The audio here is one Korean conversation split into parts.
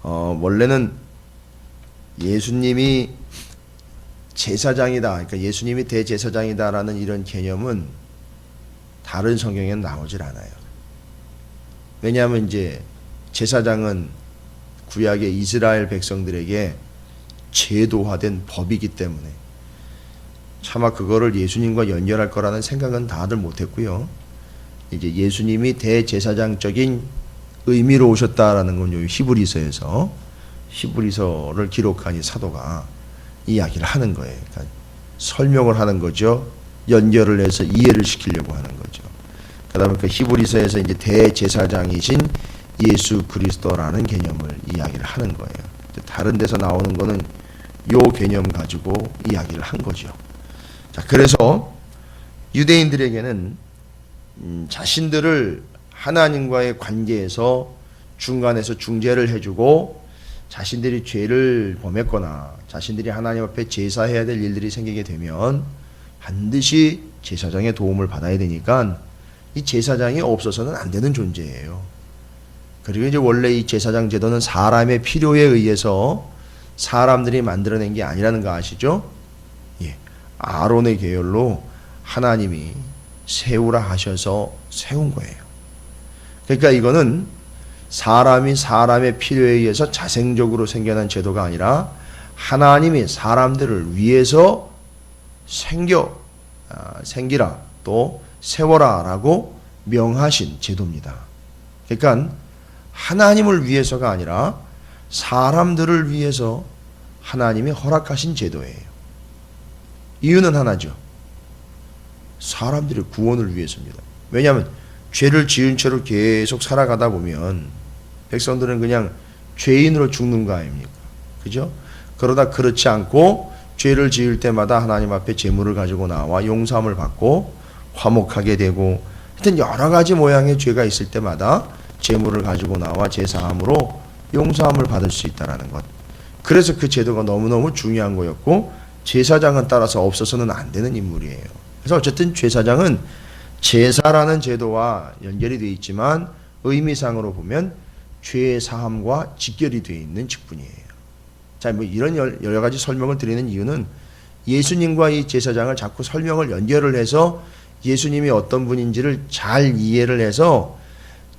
원래는 예수님이 제사장이다, 그러니까 예수님이 대제사장이다라는 이런 개념은 다른 성경에는 나오질 않아요. 왜냐하면 이제 제사장은 구약의 이스라엘 백성들에게 제도화된 법이기 때문에 차마 그거를 예수님과 연결할 거라는 생각은 다들 못했고요. 이제 예수님이 대제사장적인 의미로 오셨다라는 건 요 히브리서를 기록한 이 사도가 이야기를 하는 거예요. 그러니까 설명을 하는 거죠. 연결을 해서 이해를 시키려고 하는 거죠. 그다음에 그 히브리서에서 이제 대제사장이신 예수 그리스도라는 개념을 이야기를 하는 거예요. 다른 데서 나오는 거는 요 개념 가지고 이야기를 한 거죠. 자, 그래서 유대인들에게는 자신들을 하나님과의 관계에서 중간에서 중재를 해주고 자신들이 죄를 범했거나 자신들이 하나님 앞에 제사해야 될 일들이 생기게 되면 반드시 제사장의 도움을 받아야 되니까 이 제사장이 없어서는 안 되는 존재예요. 그리고 이제 원래 이 제사장 제도는 사람의 필요에 의해서 사람들이 만들어낸 게 아니라는 거 아시죠? 예, 아론의 계열로 하나님이 세우라 하셔서 세운 거예요. 그러니까 이거는 사람이 사람의 필요에 의해서 자생적으로 생겨난 제도가 아니라 하나님이 사람들을 위해서 생기라 또 세워라 라고 명하신 제도입니다. 그러니까 하나님을 위해서가 아니라 사람들을 위해서 하나님이 허락하신 제도예요. 이유는 하나죠. 사람들의 구원을 위해서입니다. 왜냐하면 죄를 지은 채로 계속 살아가다 보면 백성들은 그냥 죄인으로 죽는 거 아닙니까? 그죠? 그러다 그렇지 않고 죄를 지을 때마다 하나님 앞에 제물을 가지고 나와 용서함을 받고 화목하게 되고 하여튼 여러 가지 모양의 죄가 있을 때마다 제물을 가지고 나와 제사함으로 용서함을 받을 수 있다는 것. 그래서 그 제도가 너무너무 중요한 거였고 제사장은 따라서 없어서는 안 되는 인물이에요. 그래서 어쨌든 제사장은 제사라는 제도와 연결이 되어 있지만 의미상으로 보면 죄의 사함과 직결이 되어 있는 직분이에요. 자, 뭐 이런 여러 가지 설명을 드리는 이유는 예수님과 이 제사장을 자꾸 설명을 연결을 해서 예수님이 어떤 분인지를 잘 이해를 해서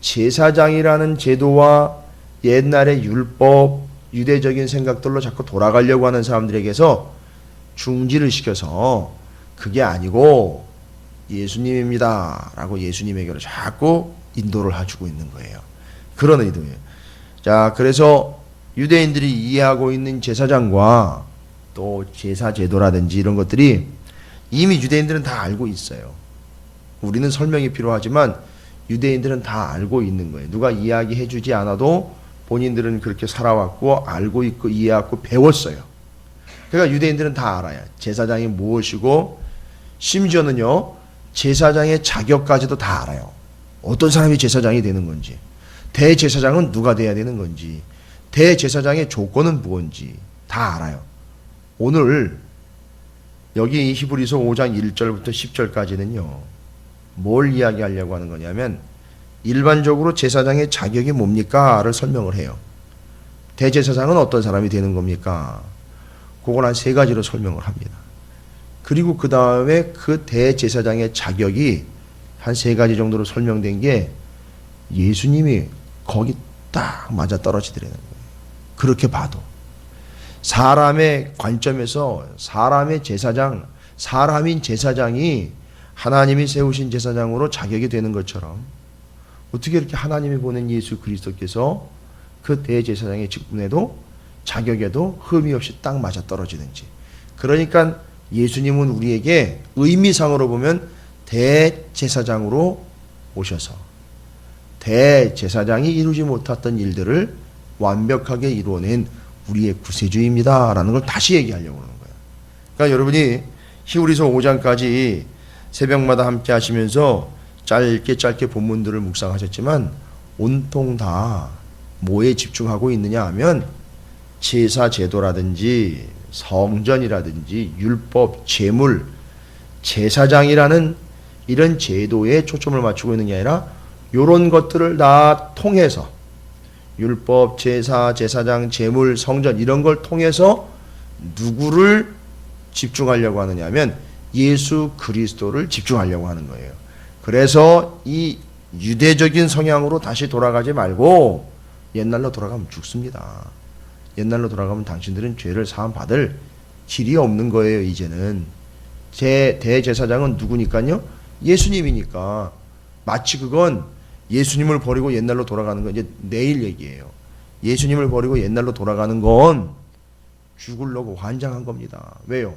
제사장이라는 제도와 옛날의 율법, 유대적인 생각들로 자꾸 돌아가려고 하는 사람들에게서 중지를 시켜서 그게 아니고 예수님입니다 라고 예수님에게로 자꾸 인도를 해주고 있는 거예요. 그런 의도예요. 자, 그래서 유대인들이 이해하고 있는 제사장과 또 제사 제도라든지 이런 것들이 이미 유대인들은 다 알고 있어요. 우리는 설명이 필요하지만 유대인들은 다 알고 있는 거예요. 누가 이야기해 주지 않아도 본인들은 그렇게 살아왔고 알고 있고 이해하고 배웠어요. 그러니까 유대인들은 다 알아요. 제사장이 무엇이고 심지어는요 제사장의 자격까지도 다 알아요. 어떤 사람이 제사장이 되는 건지, 대제사장은 누가 돼야 되는 건지, 대제사장의 조건은 무엇인지 다 알아요. 오늘 여기 히브리서 5장 1절부터 10절까지는요 뭘 이야기하려고 하는 거냐면 일반적으로 제사장의 자격이 뭡니까?를 설명을 해요. 대제사장은 어떤 사람이 되는 겁니까? 그걸 한 3가지로 설명을 합니다. 그리고 그 다음에 그 대제사장의 자격이 한 3가지 정도로 설명된 게 예수님이 거기 딱 맞아 떨어지더라는 거예요. 그렇게 봐도 사람의 관점에서 사람의 제사장, 사람인 제사장이 하나님이 세우신 제사장으로 자격이 되는 것처럼 어떻게 이렇게 하나님이 보낸 예수 그리스도께서 그 대제사장의 직분에도 자격에도 흠이 없이 딱 맞아 떨어지는지. 그러니까 예수님은 우리에게 의미상으로 보면 대제사장으로 오셔서 대제사장이 이루지 못했던 일들을 완벽하게 이루어낸 우리의 구세주입니다라는 걸 다시 얘기하려고 하는 거예요. 그러니까 여러분이 히브리서 5장까지 새벽마다 함께 하시면서 짧게 본문들을 묵상하셨지만 온통 다 뭐에 집중하고 있느냐 하면 제사 제도라든지 성전이라든지 율법, 제물, 제사장이라는 이런 제도에 초점을 맞추고 있는 게 아니라 이런 것들을 다 통해서 율법, 제사, 제사장, 제물, 성전 이런 걸 통해서 누구를 집중하려고 하느냐 하면 예수 그리스도를 집중하려고 하는 거예요. 그래서 이 유대적인 성향으로 다시 돌아가지 말고 옛날로 돌아가면 죽습니다. 옛날로 돌아가면 당신들은 죄를 사함 받을 길이 없는 거예요. 이제는 제 대제사장은 누구니까요? 예수님이니까. 마치 그건 예수님을 버리고 옛날로 돌아가는 건 이제 내일 얘기예요. 예수님을 버리고 옛날로 돌아가는 건 죽으려고 환장한 겁니다. 왜요?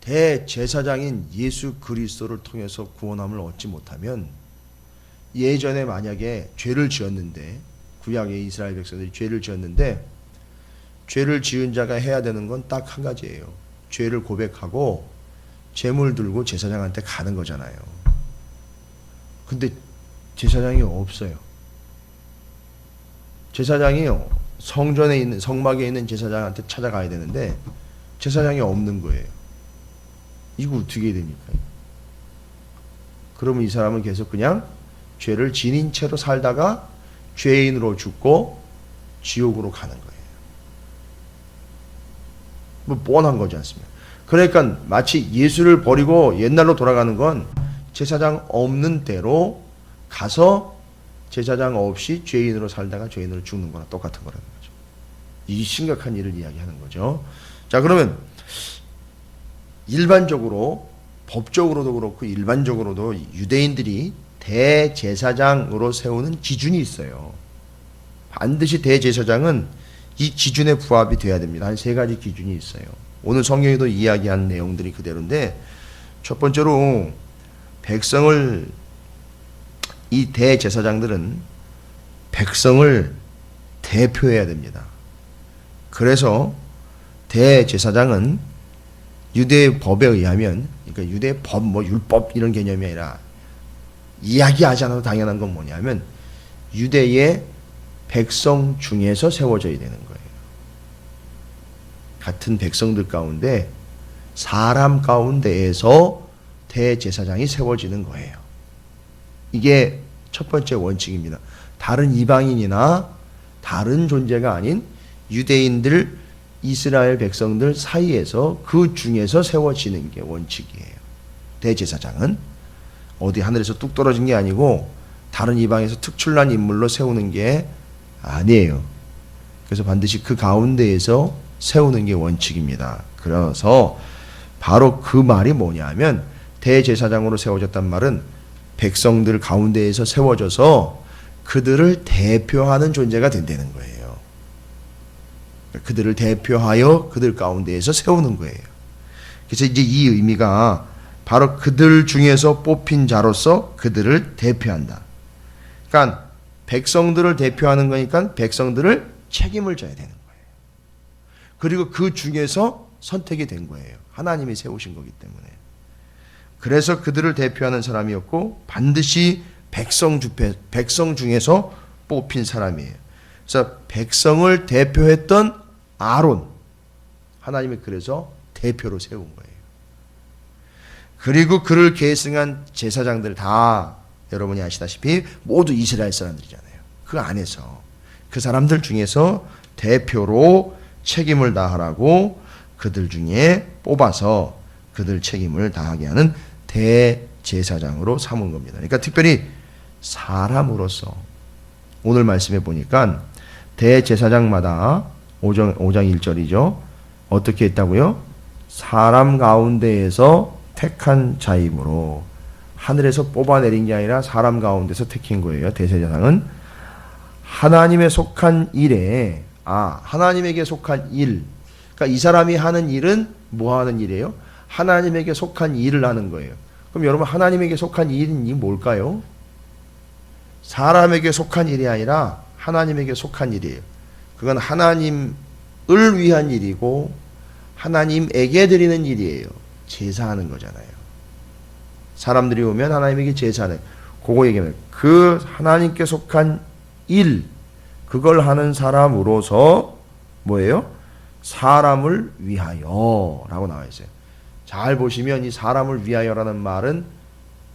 대제사장인 예수 그리스도를 통해서 구원함을 얻지 못하면 예전에 만약에 죄를 지었는데 구약의 이스라엘 백성들이 죄를 지었는데 죄를 지은 자가 해야 되는 건 딱 한 가지예요. 죄를 고백하고 제물 들고 제사장한테 가는 거잖아요. 근데 제사장이 없어요. 제사장이요. 성전에 있는 성막에 있는 제사장한테 찾아가야 되는데 제사장이 없는 거예요. 이거 어떻게 됩니까? 그러면 이 사람은 계속 그냥 죄를 지닌 채로 살다가 죄인으로 죽고 지옥으로 가는 거예요. 뭐 뻔한 거지 않습니까? 그러니까 마치 예수를 버리고 옛날로 돌아가는 건 제사장 없는 대로 가서 제사장 없이 죄인으로 살다가 죄인으로 죽는 거나 똑같은 거라는 거죠. 이 심각한 일을 이야기하는 거죠. 자, 그러면 일반적으로 법적으로도 그렇고 일반적으로도 유대인들이 대제사장으로 세우는 기준이 있어요. 반드시 대제사장은 이 기준에 부합이 돼야 됩니다. 한 3가지 기준이 있어요. 오늘 성경에도 이야기한 내용들이 그대로인데, 첫 번째로 백성을, 이 대제사장들은 백성을 대표해야 됩니다. 그래서 대제사장은 유대의 법에 의하면, 그러니까 유대의 법, 율법 이런 개념이 아니라 이야기하지 않아도 당연한 건 뭐냐면 유대의 백성 중에서 세워져야 되는 거예요. 같은 백성들 가운데 사람 가운데에서 대제사장이 세워지는 거예요. 이게 첫 번째 원칙입니다. 다른 이방인이나 다른 존재가 아닌 유대인들, 이스라엘 백성들 사이에서 그 중에서 세워지는 게 원칙이에요. 대제사장은 어디 하늘에서 뚝 떨어진 게 아니고 다른 이방에서 특출난 인물로 세우는 게 아니에요. 그래서 반드시 그 가운데에서 세우는 게 원칙입니다. 그래서 바로 그 말이 뭐냐면 대제사장으로 세워졌단 말은 백성들 가운데에서 세워져서 그들을 대표하는 존재가 된다는 거예요. 그들을 대표하여 그들 가운데에서 세우는 거예요. 그래서 이제 이 의미가 바로 그들 중에서 뽑힌 자로서 그들을 대표한다. 그러니까 백성들을 대표하는 거니까 백성들을 책임을 져야 되는 거예요. 그리고 그 중에서 선택이 된 거예요. 하나님이 세우신 거기 때문에. 그래서 그들을 대표하는 사람이었고 반드시 백성 중에서 뽑힌 사람이에요. 그래서 백성을 대표했던 아론, 하나님이 그래서 대표로 세운 거예요. 그리고 그를 계승한 제사장들 다 여러분이 아시다시피 모두 이스라엘 사람들이잖아요. 그 안에서 그 사람들 중에서 대표로 책임을 다하라고 그들 중에 뽑아서 그들 책임을 다하게 하는 대제사장으로 삼은 겁니다. 그러니까 특별히 사람으로서 오늘 말씀해 보니까 대제사장마다 5장 1절이죠. 어떻게 했다고요? 사람 가운데에서 택한 자임으로, 하늘에서 뽑아내린 게 아니라 사람 가운데서 택한 거예요. 대제사장은 하나님에 속한 일에, 하나님에게 속한 일, 그러니까 이 사람이 하는 일은 뭐 하는 일이에요? 하나님에게 속한 일을 하는 거예요. 그럼 여러분, 하나님에게 속한 일이 뭘까요? 사람에게 속한 일이 아니라 하나님에게 속한 일이에요. 그건 하나님을 위한 일이고 하나님에게 드리는 일이에요. 제사하는 거잖아요. 사람들이 오면 하나님에게 제사하는, 그거 얘기하면 그 하나님께 속한 일, 그걸 하는 사람으로서 뭐예요? 사람을 위하여 라고 나와 있어요. 잘 보시면 이 사람을 위하여라는 말은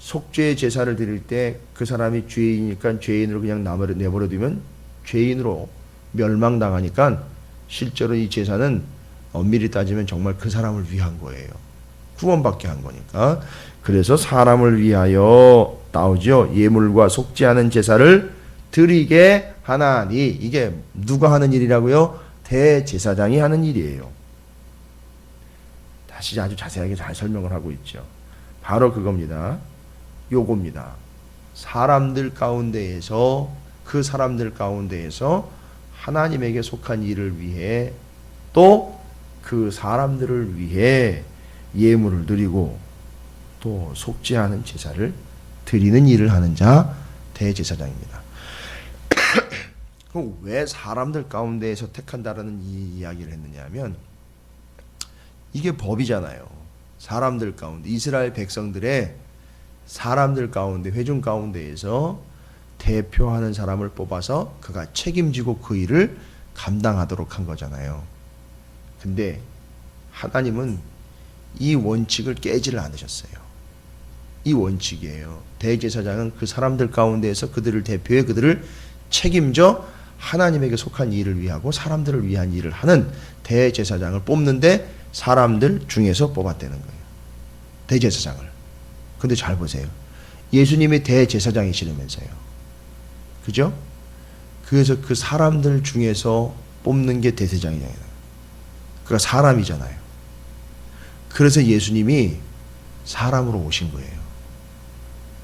속죄의 제사를 드릴 때 그 사람이 죄인이니까 죄인으로 그냥 내버려두면 죄인으로 멸망당하니까 실제로 이 제사는 엄밀히 따지면 정말 그 사람을 위한 거예요. 구원받게 한 거니까. 그래서 사람을 위하여 나오죠. 예물과 속죄하는 제사를 드리게 하나니. 이게 누가 하는 일이라고요? 대제사장이 하는 일이에요. 다시 아주 자세하게 잘 설명을 하고 있죠. 바로 그겁니다. 요겁니다. 사람들 가운데에서, 그 사람들 가운데에서 하나님에게 속한 일을 위해 또 그 사람들을 위해 예물을 드리고 또 속죄하는 제사를 드리는 일을 하는 자 대제사장입니다. 그럼 왜 사람들 가운데에서 택한다라는 이 이야기를 했느냐 하면 이게 법이잖아요. 사람들 가운데, 이스라엘 백성들의 사람들 가운데, 회중 가운데에서 대표하는 사람을 뽑아서 그가 책임지고 그 일을 감당하도록 한 거잖아요. 근데 하나님은 이 원칙을 깨지를 않으셨어요. 이 원칙이에요. 대제사장은 그 사람들 가운데에서 그들을 대표해 그들을 책임져 하나님에게 속한 일을 위하고 사람들을 위한 일을 하는 대제사장을 뽑는데 사람들 중에서 뽑았다는 거예요. 대제사장을. 근데 잘 보세요. 예수님이 대제사장이시라면서요. 그죠? 그래서 그 사람들 중에서 뽑는 게 대제사장이잖아요. 그가 사람이잖아요. 그래서 예수님이 사람으로 오신 거예요.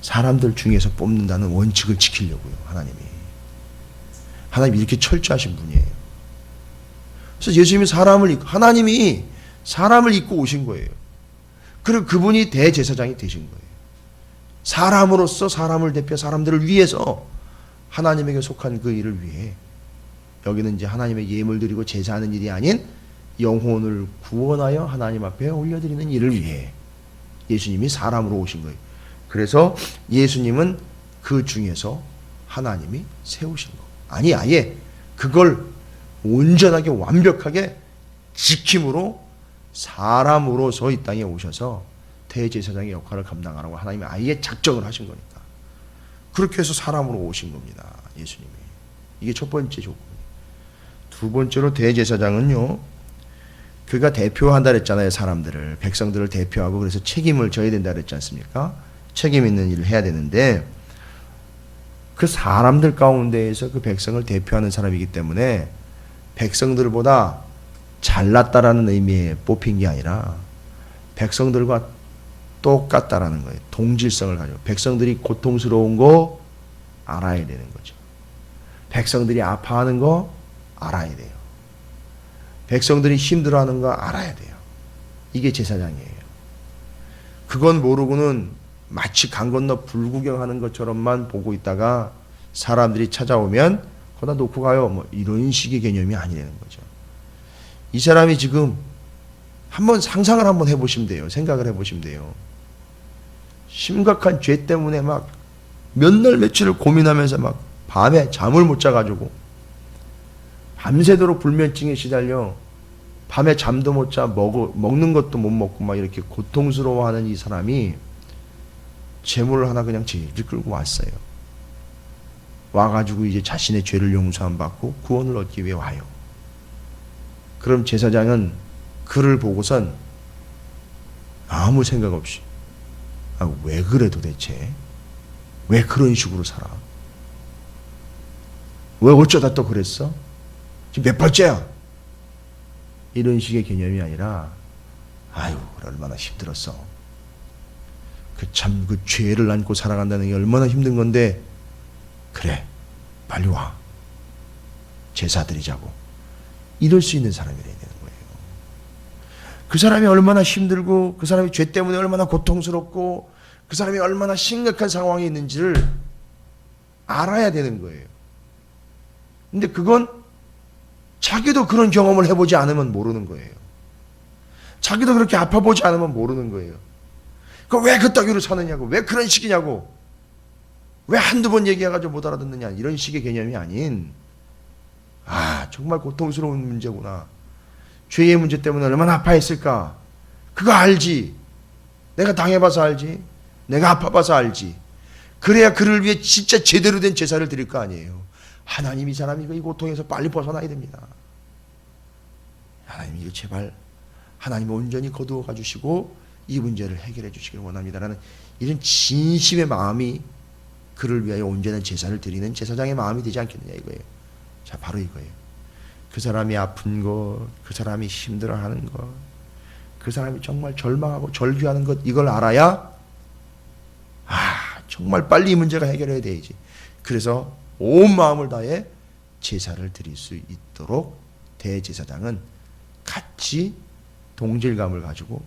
사람들 중에서 뽑는다는 원칙을 지키려고요. 하나님이 이렇게 철저하신 분이에요. 그래서 예수님이 하나님이 사람을 입고 오신 거예요. 그리고 그분이 대제사장이 되신 거예요. 사람으로서 사람을 대표 사람들을 위해서 하나님에게 속한 그 일을 위해, 여기는 이제 하나님의 예물 드리고 제사하는 일이 아닌 영혼을 구원하여 하나님 앞에 올려드리는 일을 위해 예수님이 사람으로 오신 거예요. 그래서 예수님은 그 중에서 하나님이 세우신 거. 아니, 아예 그걸 온전하게 완벽하게 지킴으로 사람으로서 이 땅에 오셔서 대제사장의 역할을 감당하라고 하나님이 아예 작정을 하신 거니까. 그렇게 해서 사람으로 오신 겁니다. 예수님이. 이게 첫 번째 조건이에요. 두 번째로 대제사장은요, 그가 대표한다 그랬잖아요. 사람들을, 백성들을 대표하고, 그래서 책임을 져야 된다 그랬지 않습니까? 책임 있는 일을 해야 되는데 그 사람들 가운데에서 그 백성을 대표하는 사람이기 때문에 백성들보다 잘났다라는 의미에 뽑힌 게 아니라 백성들과 똑같다라는 거예요. 동질성을 가지고 백성들이 고통스러운 거 알아야 되는 거죠. 백성들이 아파하는 거 알아야 돼요. 백성들이 힘들어하는 거 알아야 돼요. 이게 제사장이에요. 그건 모르고는 마치 강 건너 불구경하는 것처럼만 보고 있다가 사람들이 찾아오면 거기다 놓고 가요. 뭐 이런 식의 개념이 아니라는 거죠. 이 사람이 지금 한번 상상을 한번 해보시면 돼요. 생각을 해보시면 돼요. 심각한 죄 때문에 막 몇 날 며칠을 고민하면서 막 밤에 잠을 못 자가지고 밤새도록 불면증에 시달려 밤에 잠도 못 자, 먹는 것도 못 먹고 막 이렇게 고통스러워하는 이 사람이 재물을 하나 그냥 질질 끌고 왔어요. 와가지고 이제 자신의 죄를 용서함 받고 구원을 얻기 위해 와요. 그럼 제사장은 그를 보고선 아무 생각 없이 왜 그래 도대체? 왜 그런 식으로 살아? 왜 어쩌다 또 그랬어? 지금 몇 번째야? 이런 식의 개념이 아니라 아유 얼마나 힘들었어. 그 죄를 안고 살아간다는 게 얼마나 힘든 건데 그래 빨리 와 제사 드리자고 이럴 수 있는 사람이 되는 거예요. 그 사람이 얼마나 힘들고 그 사람이 죄 때문에 얼마나 고통스럽고 그 사람이 얼마나 심각한 상황에 있는지를 알아야 되는 거예요. 근데 그건 자기도 그런 경험을 해보지 않으면 모르는 거예요. 자기도 그렇게 아파보지 않으면 모르는 거예요. 왜 그따위로 사느냐고, 왜 그런 식이냐고, 왜 한두 번 얘기해가지고 못 알아듣느냐, 이런 식의 개념이 아닌, 정말 고통스러운 문제구나. 죄의 문제 때문에 얼마나 아파했을까. 그거 알지. 내가 당해봐서 알지. 내가 아파봐서 알지. 그래야 그를 위해 진짜 제대로 된 제사를 드릴 거 아니에요. 하나님 이 사람이 이 고통에서 빨리 벗어나야 됩니다. 하나님 이거 제발 하나님 온전히 거두어 가주시고 이 문제를 해결해 주시길 원합니다라는 이런 진심의 마음이 그를 위하여 온전한 제사를 드리는 제사장의 마음이 되지 않겠느냐 이거예요. 자, 바로 이거예요. 그 사람이 아픈 것, 그 사람이 힘들어하는 것, 그 사람이 정말 절망하고 절규하는 것, 이걸 알아야 정말 빨리 이 문제가 해결해야 되지. 그래서 온 마음을 다해 제사를 드릴 수 있도록 대제사장은 같이 동질감을 가지고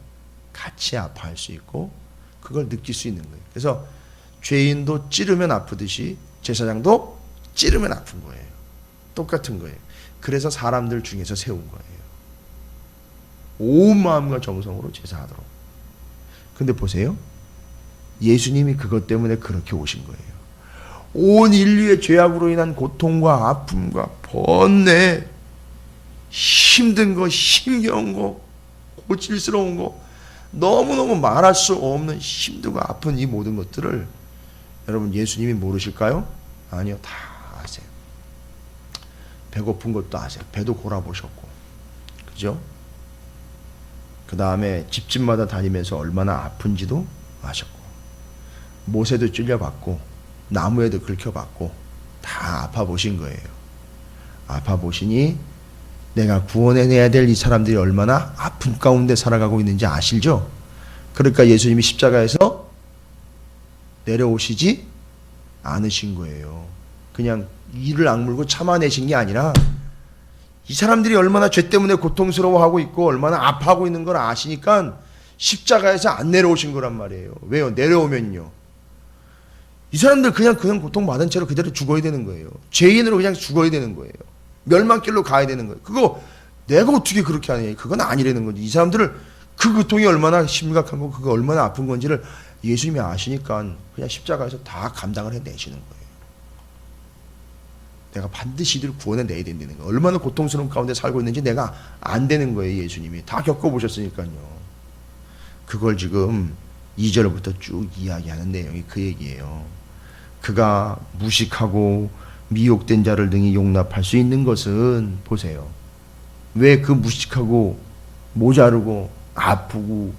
같이 아파할 수 있고 그걸 느낄 수 있는 거예요. 그래서 죄인도 찌르면 아프듯이 제사장도 찌르면 아픈 거예요. 똑같은 거예요. 그래서 사람들 중에서 세운 거예요. 온 마음과 정성으로 제사하도록. 근데 보세요. 예수님이 그것 때문에 그렇게 오신 거예요. 온 인류의 죄악으로 인한 고통과 아픔과 번뇌, 힘든 거, 힘겨운 거, 고질스러운 거, 너무너무 말할 수 없는 힘들고 아픈 이 모든 것들을 여러분 예수님이 모르실까요? 아니요, 다 아세요. 배고픈 것도 아세요. 배도 골아보셨고, 그죠? 그 다음에 집집마다 다니면서 얼마나 아픈지도 아셨고, 못에도 찔려봤고 나무에도 긁혀봤고 다 아파보신 거예요. 아파보시니 내가 구원해내야 될 이 사람들이 얼마나 아픈 가운데 살아가고 있는지 아시죠? 그러니까 예수님이 십자가에서 내려오시지 않으신 거예요. 그냥 이를 악물고 참아내신 게 아니라 이 사람들이 얼마나 죄 때문에 고통스러워하고 있고 얼마나 아파하고 있는 걸 아시니까 십자가에서 안 내려오신 거란 말이에요. 왜요? 내려오면요, 이 사람들 그냥 고통받은 채로 그대로 죽어야 되는 거예요. 죄인으로 그냥 죽어야 되는 거예요. 멸망길로 가야 되는 거예요. 그거 내가 어떻게 그렇게 하냐. 그건 아니라는 거지. 이 사람들을 그 고통이 얼마나 심각한 거, 그거 얼마나 아픈 건지를 예수님이 아시니까 그냥 십자가에서 다 감당을 해내시는 거예요. 내가 반드시 이들을 구원해내야 된다는 거예요. 얼마나 고통스러운 가운데 살고 있는지 내가 안 되는 거예요. 예수님이 다 겪어보셨으니까요. 그걸 지금 2절부터 쭉 이야기하는 내용이 그 얘기예요. 그가 무식하고 미혹된 자를 등이 용납할 수 있는 것은, 보세요, 왜 그 무식하고 모자르고 아프고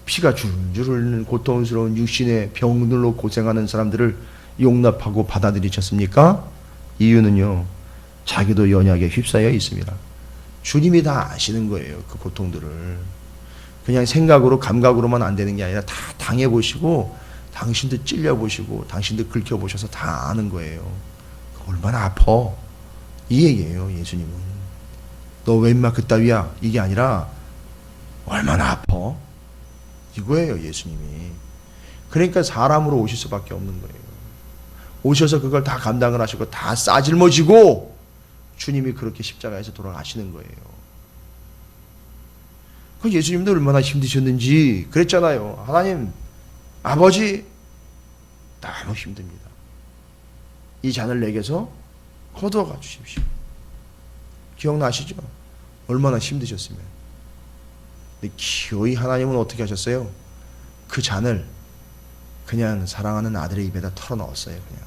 피가 줄줄 흐르는 고통스러운 육신의 병들로 고생하는 사람들을 용납하고 받아들이셨습니까? 이유는요, 자기도 연약에 휩싸여 있습니다. 주님이 다 아시는 거예요. 그 고통들을 그냥 생각으로 감각으로만 안 되는 게 아니라 다 당해보시고 당신도 찔려보시고 당신도 긁혀보셔서 다 아는 거예요. 얼마나 아파, 이 얘기예요. 예수님은 너 왜 인마 그따위야 이게 아니라 얼마나 아파 이거예요. 예수님이. 그러니까 사람으로 오실 수밖에 없는 거예요. 오셔서 그걸 다 감당을 하시고 다 싸질머지고 주님이 그렇게 십자가에서 돌아가시는 거예요. 그 예수님도 얼마나 힘드셨는지 그랬잖아요. 하나님 아버지 너무 힘듭니다. 이 잔을 내게서 거두어가 주십시오. 기억나시죠? 얼마나 힘드셨으면. 근데 기어이 하나님은 어떻게 하셨어요? 그 잔을 그냥 사랑하는 아들의 입에다 털어넣었어요. 그냥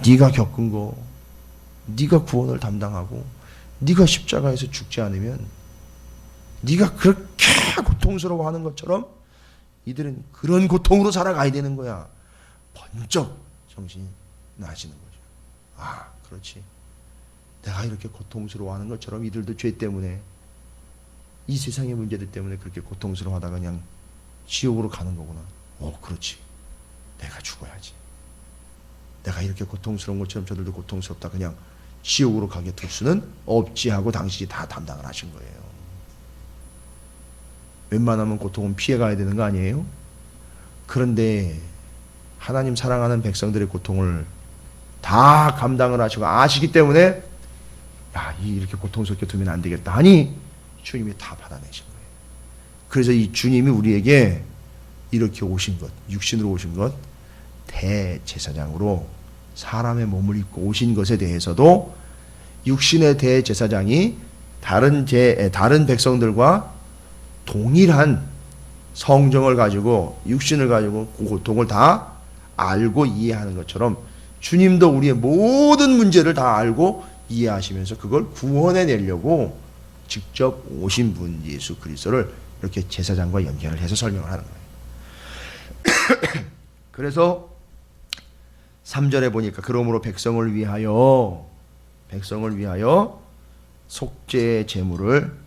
네가 겪은 거, 네가 구원을 담당하고 네가 십자가에서 죽지 않으면 네가 그렇게 고통스러워하는 것처럼 이들은 그런 고통으로 살아가야 되는 거야. 번쩍 정신이 나시는 거죠. 아, 그렇지. 내가 이렇게 고통스러워하는 것처럼 이들도 죄 때문에, 이 세상의 문제들 때문에 그렇게 고통스러워하다가 그냥 지옥으로 가는 거구나. 그렇지. 내가 죽어야지. 내가 이렇게 고통스러운 것처럼 저들도 고통스럽다 그냥 지옥으로 가게 둘 수는 없지 하고 당신이 다 담당을 하신 거예요. 웬만하면 고통은 피해가야 되는 거 아니에요? 그런데 하나님 사랑하는 백성들의 고통을 다 감당을 하시고 아시기 때문에 이렇게 고통스럽게 두면 안 되겠다 하니 주님이 다 받아내신 거예요. 그래서 이 주님이 우리에게 이렇게 오신 것, 육신으로 오신 것, 대제사장으로 사람의 몸을 입고 오신 것에 대해서도 육신의 대제사장이 다른 백성들과 동일한 성정을 가지고 육신을 가지고 그 고통을 다 알고 이해하는 것처럼 주님도 우리의 모든 문제를 다 알고 이해하시면서 그걸 구원해내려고 직접 오신 분 예수 그리스도를 이렇게 제사장과 연결을 해서 설명을 하는 거예요. 그래서 3절에 보니까 그러므로 백성을 위하여 속죄의 제물을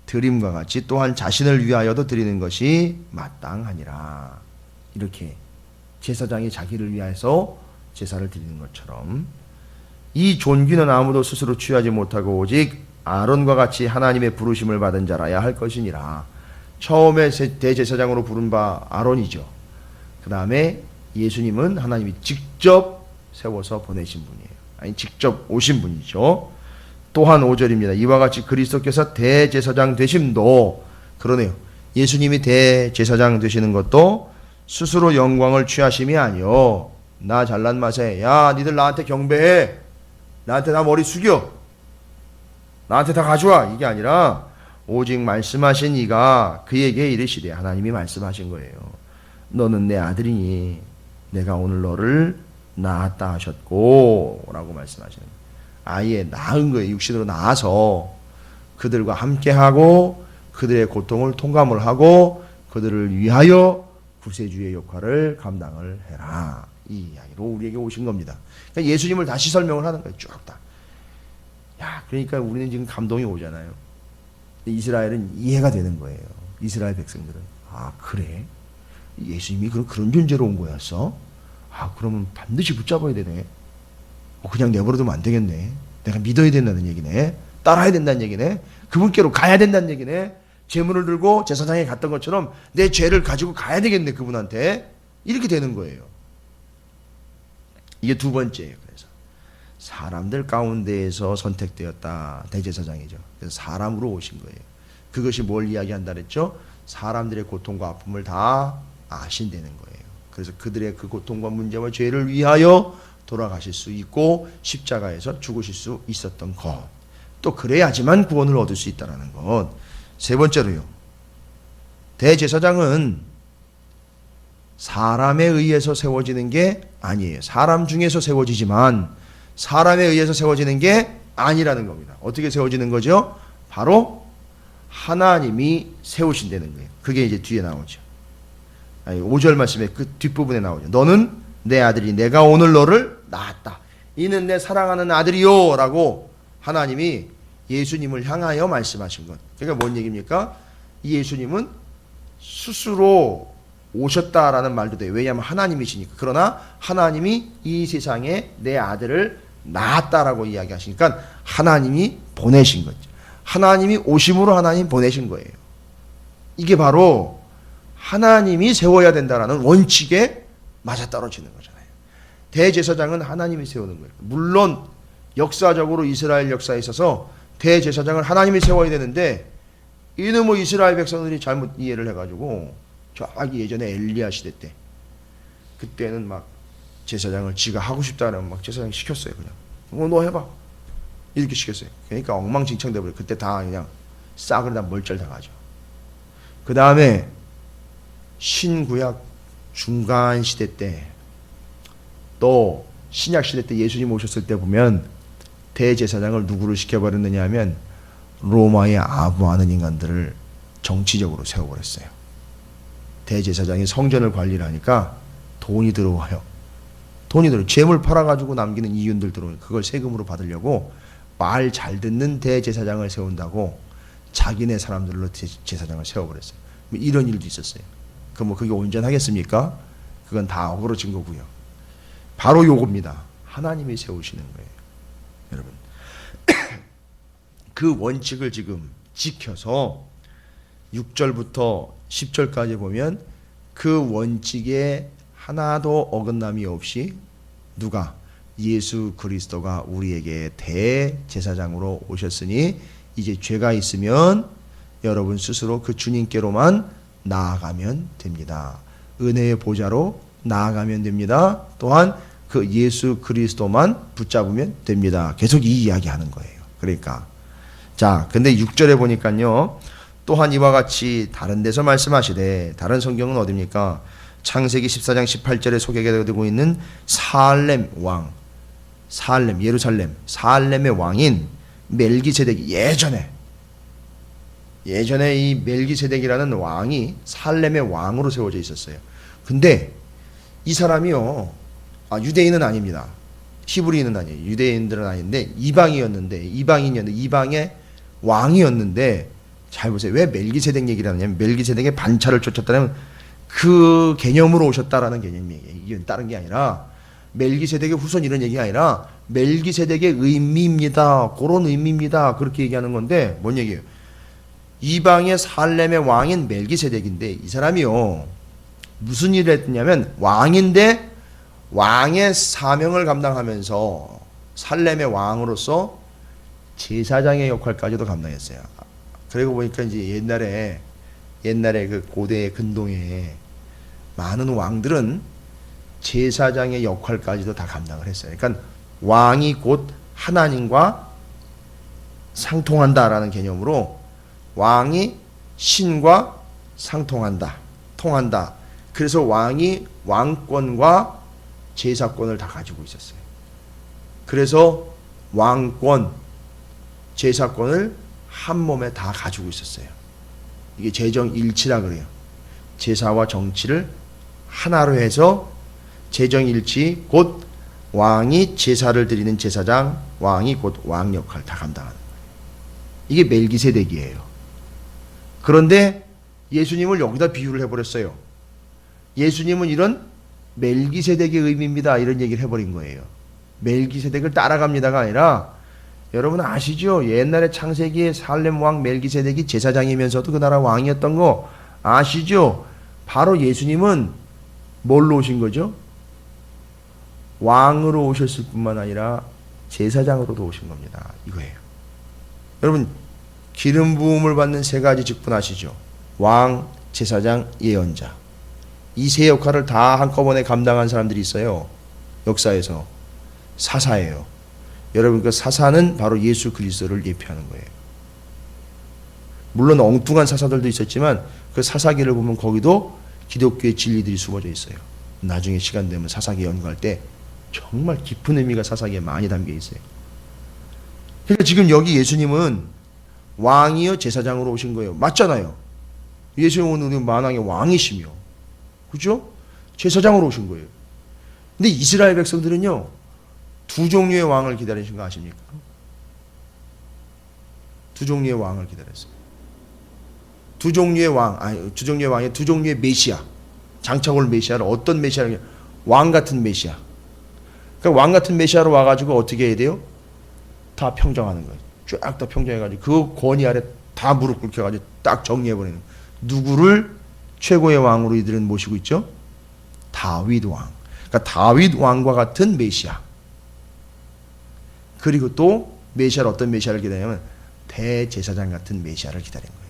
드림과 같이 또한 자신을 위하여도 드리는 것이 마땅하니라. 이렇게 제사장이 자기를 위해서 제사를 드리는 것처럼 이 존귀는 아무도 스스로 취하지 못하고 오직 아론과 같이 하나님의 부르심을 받은 자라야 할 것이니라. 처음에 대제사장으로 부른 바 아론이죠. 그 다음에 예수님은 하나님이 직접 세워서 보내신 분이에요. 아니 직접 오신 분이죠. 또한 5절입니다. 이와 같이 그리스도께서 대제사장 되심도, 그러네요. 예수님이 대제사장 되시는 것도 스스로 영광을 취하심이 아니요 나 잘난 맛에 야 니들 나한테 경배해, 나한테 다 머리 숙여, 나한테 다 가져와, 이게 아니라 오직 말씀하신 이가 그에게 이르시되, 하나님이 말씀하신 거예요. 너는 내 아들이니 내가 오늘 너를 낳았다 하셨고 라고 말씀하시는 거예요. 아예 낳은 거예요. 육신으로 낳아서 그들과 함께하고 그들의 고통을 통감을 하고 그들을 위하여 구세주의 역할을 감당을 해라. 이 이야기로 우리에게 오신 겁니다. 그러니까 예수님을 다시 설명을 하는 거예요. 쭉 다. 야, 그러니까 우리는 지금 감동이 오잖아요. 이스라엘은 이해가 되는 거예요. 이스라엘 백성들은. 아, 그래? 예수님이 그런 존재로 온 거였어? 아, 그러면 반드시 붙잡아야 되네. 그냥 내버려두면 안 되겠네. 내가 믿어야 된다는 얘기네. 따라야 된다는 얘기네. 그분께로 가야 된다는 얘기네. 제물을 들고 제사장에 갔던 것처럼 내 죄를 가지고 가야 되겠네, 그분한테. 이렇게 되는 거예요. 이게 두 번째예요. 그래서 사람들 가운데에서 선택되었다. 대제사장이죠. 그래서 사람으로 오신 거예요. 그것이 뭘 이야기한다 그랬죠? 사람들의 고통과 아픔을 다 아신다는 거예요. 그래서 그들의 그 고통과 문제와 죄를 위하여 돌아가실 수 있고 십자가에서 죽으실 수 있었던 것, 또 그래야지만 구원을 얻을 수 있다는 것. 세 번째로요, 대제사장은 사람에 의해서 세워지는 게 아니에요. 사람 중에서 세워지지만 사람에 의해서 세워지는 게 아니라는 겁니다. 어떻게 세워지는 거죠? 바로 하나님이 세우신다는 거예요. 그게 이제 뒤에 나오죠. 5절 말씀에 그 뒷부분에 나오죠. 너는 내 아들이 내가 오늘 너를 낳았다. 이는 내 사랑하는 아들이요 라고 하나님이 예수님을 향하여 말씀하신 것. 그러니까 뭔 얘기입니까? 이 예수님은 스스로 오셨다라는 말도 돼요. 왜냐하면 하나님이시니까. 그러나 하나님이 이 세상에 내 아들을 낳았다라고 이야기하시니까 하나님이 보내신 거죠. 하나님이 오심으로 하나님 보내신 거예요. 이게 바로 하나님이 세워야 된다라는 원칙에 맞아떨어지는 거잖아요. 대제사장은 하나님이 세우는 거예요. 물론 역사적으로 이스라엘 역사에 있어서 대제사장을 하나님이 세워야 되는데 이놈의 이스라엘 백성들이 잘못 이해를 해가지고 저기 예전에 엘리야 시대 때 그때는 막 제사장을 지가 하고 싶다는 막 제사장 시켰어요. 그냥 너 해봐 이렇게 시켰어요. 그러니까 엉망진창 돼버려. 그때 다 그냥 싹을 다 멀쩡당하죠. 그 다음에 신구약 중간 시대 때 또 신약 시대 때 예수님 오셨을 때 보면 대제사장을 누구를 시켜버렸느냐 하면 로마에 아부하는 인간들을 정치적으로 세워버렸어요. 대제사장이 성전을 관리를 하니까 돈이 들어와요. 돈이 들어와요. 재물 팔아가지고 남기는 이윤들 들어와요. 그걸 세금으로 받으려고 말 잘 듣는 대제사장을 세운다고 자기네 사람들로 제사장을 세워버렸어요. 이런 일도 있었어요. 그럼 그게 온전하겠습니까? 그건 다 어그러진 거고요. 바로 요겁니다. 하나님이 세우시는 거예요. 여러분 그 원칙을 지금 지켜서 6절부터 10절까지 보면 그 원칙에 하나도 어긋남이 없이 누가? 예수 그리스도가 우리에게 대제사장으로 오셨으니 이제 죄가 있으면 여러분 스스로 그 주님께로만 나아가면 됩니다. 은혜의 보좌로 나아가면 됩니다. 또한 그 예수 그리스도만 붙잡으면 됩니다. 계속 이 이야기 하는 거예요. 그러니까 자, 근데 6절에 보니까요, 또한 이와 같이 다른 데서 말씀하시되, 다른 성경은 어디입니까? 창세기 14장 18절에 소개가 되고 있는 살렘 왕, 살렘, 예루살렘, 살렘의 왕인 멜기세덱이 예전에 이 멜기세덱이라는 왕이 살렘의 왕으로 세워져 있었어요. 근데 이 사람이요, 유대인은 아닙니다. 히브리인은 아니에요. 유대인들은 아닌데 이방의 왕이었는데, 잘 보세요. 왜 멜기세덱 얘기를 하냐면 멜기세덱의 반차를 쫓았다는 그 개념으로 오셨다라는 개념이에요. 이게 다른 게 아니라 멜기세덱의 후손 이런 얘기가 아니라 멜기세덱의 의미입니다. 그런 의미입니다. 그렇게 얘기하는 건데, 뭔 얘기예요? 이방의 살렘의 왕인 멜기세덱인데, 이 사람이요 무슨 일을 했냐면 왕인데 왕의 사명을 감당하면서 살렘의 왕으로서 제사장의 역할까지도 감당했어요. 그리고 보니까 이제 옛날에 그 고대 근동에 많은 왕들은 제사장의 역할까지도 다 감당을 했어요. 그러니까 왕이 곧 하나님과 상통한다라는 개념으로 왕이 신과 통한다. 그래서 왕이 왕권과 제사권을 다 가지고 있었어요. 그래서 왕권, 제사권을 한 몸에 다 가지고 있었어요. 이게 제정일치라 그래요. 제사와 정치를 하나로 해서 제정일치, 곧 왕이 제사를 드리는 제사장, 왕이 곧 왕 역할 다 감당하는 거예요. 이게 멜기세덱이에요. 그런데 예수님을 여기다 비유를 해버렸어요. 예수님은 이런 멜기세덱의 의미입니다, 이런 얘기를 해버린 거예요. 멜기세덱을 따라갑니다가 아니라, 여러분 아시죠? 옛날에 창세기에 살렘 왕 멜기세덱이 제사장이면서도 그 나라 왕이었던 거 아시죠? 바로 예수님은 뭘로 오신 거죠? 왕으로 오셨을 뿐만 아니라 제사장으로도 오신 겁니다. 이거예요. 여러분, 기름 부음을 받는 세 가지 직분 아시죠? 왕, 제사장, 예언자. 이 세 역할을 다 한꺼번에 감당한 사람들이 있어요. 역사에서. 사사예요. 여러분, 그 사사는 바로 예수 그리스도를 예표하는 거예요. 물론 엉뚱한 사사들도 있었지만 그 사사기를 보면 거기도 기독교의 진리들이 숨어져 있어요. 나중에 시간 되면 사사기 연구할 때 정말 깊은 의미가 사사기에 많이 담겨 있어요. 그러니까 지금 여기 예수님은 왕이요 제사장으로 오신 거예요. 맞잖아요. 예수님은 만왕의 왕이시며, 그죠? 제사장으로 오신 거예요. 근데 이스라엘 백성들은요, 두 종류의 왕을 기다리신 거 아십니까? 두 종류의 왕을 기다렸어요. 두 종류의 왕이 두 종류의 메시아. 장차 올 메시아를 어떤 메시아를, 왕 같은 메시아. 그러니까 왕 같은 메시아로 와가지고 어떻게 해야 돼요? 다 평정하는 거예요. 쫙 다 평정해가지고 그 권위 아래 다 무릎 꿇혀가지고 딱 정리해버리는. 누구를 최고의 왕으로 이들은 모시고 있죠? 다윗 왕. 그러니까 다윗 왕과 같은 메시아. 그리고 또 메시아를, 어떤 메시아를 기다리냐면 대제사장 같은 메시아를 기다린 거예요.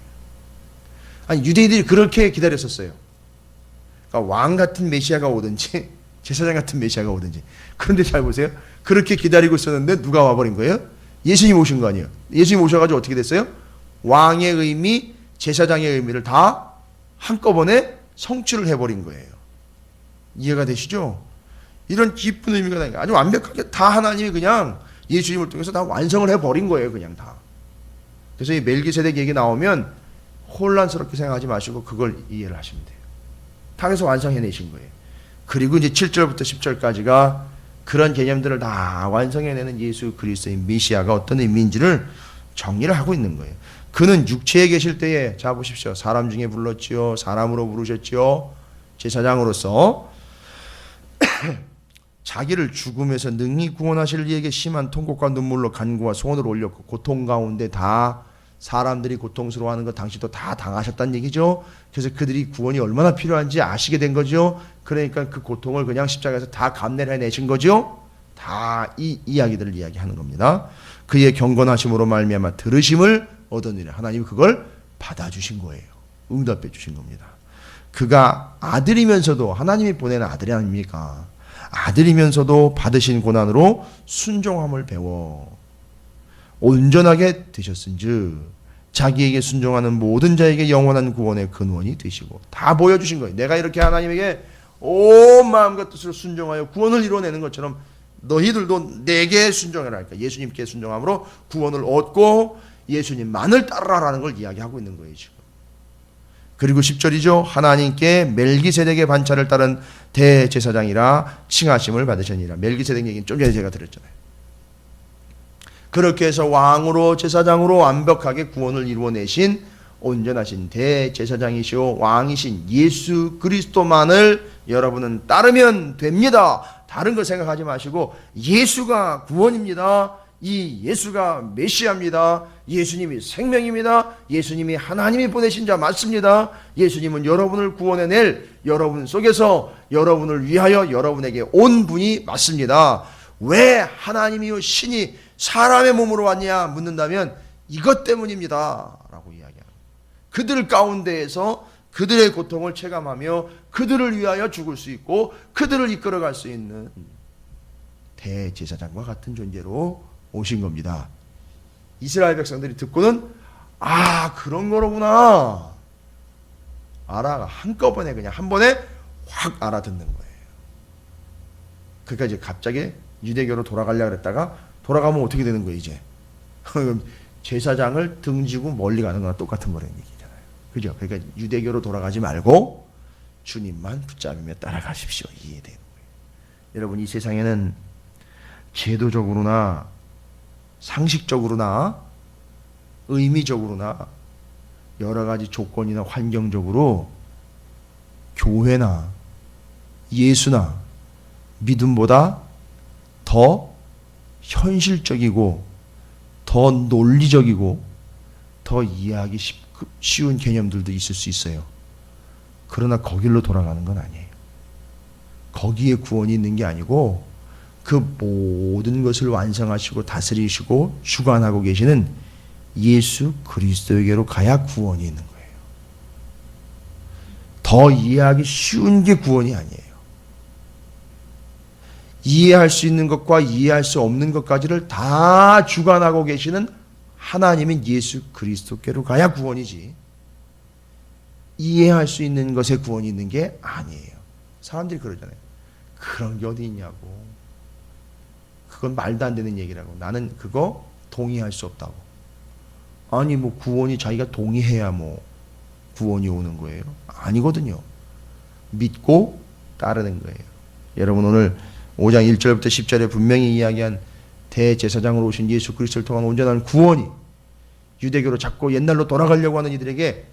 아니, 유대인들이 그렇게 기다렸었어요. 그러니까 왕 같은 메시아가 오든지 제사장 같은 메시아가 오든지. 그런데 잘 보세요. 그렇게 기다리고 있었는데 누가 와버린 거예요? 예수님 오신 거 아니에요. 예수님 오셔가지고 어떻게 됐어요? 왕의 의미, 제사장의 의미를 다 한꺼번에 성취를 해버린 거예요. 이해가 되시죠? 이런 깊은 의미가 나니까 아주 완벽하게 다 하나님이 그냥 예수님을 통해서 다 완성을 해버린 거예요. 그냥 다. 그래서 이 멜기세덱 얘기 나오면 혼란스럽게 생각하지 마시고 그걸 이해를 하시면 돼요. 탁에서 완성해내신 거예요. 그리고 이제 7절부터 10절까지가 그런 개념들을 다 완성해내는 예수 그리스도의 메시아가 어떤 의미인지를 정리를 하고 있는 거예요. 그는 육체에 계실 때에, 자 보십시오. 사람 중에 불렀지요. 사람으로 부르셨지요. 제사장으로서 자기를 죽음에서 능히 구원하실 이에게 심한 통곡과 눈물로 간구와 소원을 올렸고, 고통 가운데 다 사람들이 고통스러워하는 거 당신도 다 당하셨다는 얘기죠. 그래서 그들이 구원이 얼마나 필요한지 아시게 된 거죠. 그러니까 그 고통을 그냥 십자가에서 다 감내를 해내신 거죠. 다 이 이야기들을 이야기하는 겁니다. 그의 경건하심으로 말미암아 들으심을 얻으니라. 하나님이 그걸 받아주신 거예요. 응답해 주신 겁니다. 그가 아들이면서도, 하나님이 보내는 아들이 아닙니까? 아들이면서도 받으신 고난으로 순종함을 배워 온전하게 되셨은즉 자기에게 순종하는 모든 자에게 영원한 구원의 근원이 되시고 다 보여주신 거예요. 내가 이렇게 하나님에게 온 마음과 뜻으로 순종하여 구원을 이루어내는 것처럼 너희들도 내게 순종해라. 그러니까 예수님께 순종함으로 구원을 얻고 예수님만을 따르라라는 걸 이야기하고 있는 거예요 지금. 그리고 10절이죠. 하나님께 멜기세덱의 반차를 따른 대제사장이라 칭하심을 받으시니라. 멜기세덱 얘기는 좀 전에 제가 드렸잖아요. 그렇게 해서 왕으로 제사장으로 완벽하게 구원을 이루어내신 온전하신 대제사장이시오 왕이신 예수 그리스도만을 여러분은 따르면 됩니다. 다른 거 생각하지 마시고 예수가 구원입니다. 이 예수가 메시아입니다. 예수님이 생명입니다. 예수님이 하나님이 보내신 자 맞습니다. 예수님은 여러분을 구원해낼 여러분 속에서 여러분을 위하여 여러분에게 온 분이 맞습니다. 왜 하나님이요 신이 사람의 몸으로 왔냐 묻는다면 이것 때문입니다 라고 이야기합니다. 그들 가운데에서 그들의 고통을 체감하며 그들을 위하여 죽을 수 있고 그들을 이끌어갈 수 있는 대제사장과 같은 존재로 오신 겁니다. 이스라엘 백성들이 듣고는 아 그런 거로구나 알아 한꺼번에 그냥 한 번에 확 알아듣는 거예요. 그러니까 이제 갑자기 유대교로 돌아가려고 했다가 돌아가면 어떻게 되는 거예요 이제? 제사장을 등지고 멀리 가는 거랑 똑같은 거라는 얘기잖아요. 그죠? 그러니까 유대교로 돌아가지 말고 주님만 붙잡으며 따라가십시오. 이해되는 거예요. 여러분 이 세상에는 제도적으로나 상식적으로나 의미적으로나 여러 가지 조건이나 환경적으로 교회나 예수나 믿음보다 더 현실적이고 더 논리적이고 더 이해하기 쉬운 개념들도 있을 수 있어요. 그러나 거길로 돌아가는 건 아니에요. 거기에 구원이 있는 게 아니고 그 모든 것을 완성하시고 다스리시고 주관하고 계시는 예수 그리스도에게로 가야 구원이 있는 거예요. 더 이해하기 쉬운 게 구원이 아니에요. 이해할 수 있는 것과 이해할 수 없는 것까지를 다 주관하고 계시는 하나님인 예수 그리스도께로 가야 구원이지 이해할 수 있는 것에 구원이 있는 게 아니에요. 사람들이 그러잖아요. 그런 게 어디 있냐고. 그건 말도 안 되는 얘기라고. 나는 그거 동의할 수 없다고. 아니 뭐 구원이 자기가 동의해야 뭐 구원이 오는 거예요? 아니거든요. 믿고 따르는 거예요. 여러분 오늘 5장 1절부터 10절에 분명히 이야기한 대제사장으로 오신 예수 그리스도를 통한 온전한 구원이 유대교로 자꾸 옛날로 돌아가려고 하는 이들에게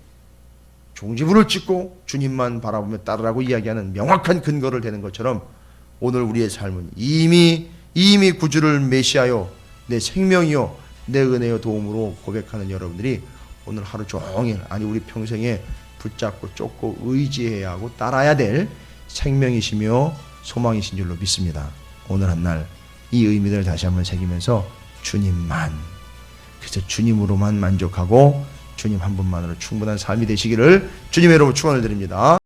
종지부를 찍고 주님만 바라보며 따르라고 이야기하는 명확한 근거를 대는 것처럼 오늘 우리의 삶은 이미 구주를 메시아요 내 생명이요 내 은혜요 도움으로 고백하는 여러분들이 오늘 하루 종일 아니 우리 평생에 붙잡고 쫓고 의지해야 하고 따라야 될 생명이시며 소망이신 줄로 믿습니다. 오늘 한날 이 의미들을 다시 한번 새기면서 주님만 그래서 주님으로만 만족하고 주님 한 분만으로 충분한 삶이 되시기를 주님의 이름으로 축원을 드립니다.